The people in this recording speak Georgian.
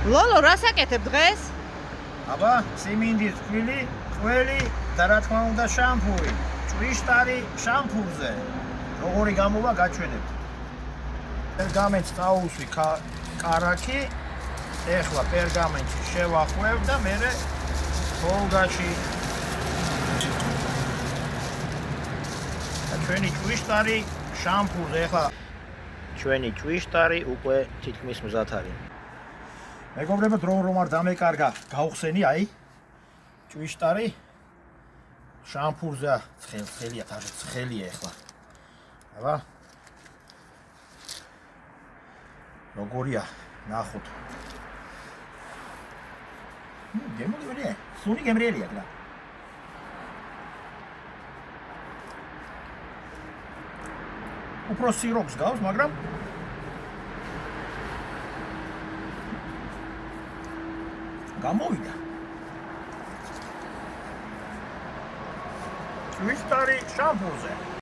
ლოლო, რას აკეთებ დღეს? აბა, სიმინდის ტკბილი, ყველი და რა თქმა უნდა შამპური. ჭვიშტარი შამპურზე. როგორი გამოვა გაჩვენებთ. პერგამენტს წაუსვი კარაქი. ეხლა პერგამენტში შევახვევ და მერე ფოლგაში ჩვენი ჭვიშტარი შამპურზე ეხლა ჩვენი ჭვიშტარი უკვე თითქმის მზად არის. მეგობრებო, რომ არ დამეკარგა, გავხსენი, აი ჭვიშტარი შამპურზე ცხელია, თაჟი ცხელია ეხლა. აბა როგორია, ნახოთ. გემრიელია, სუნი გემრიელია და უფრო სიროქს გავს, მაგრამ გამოვიდა. ჭვიშტარი შამპურზე.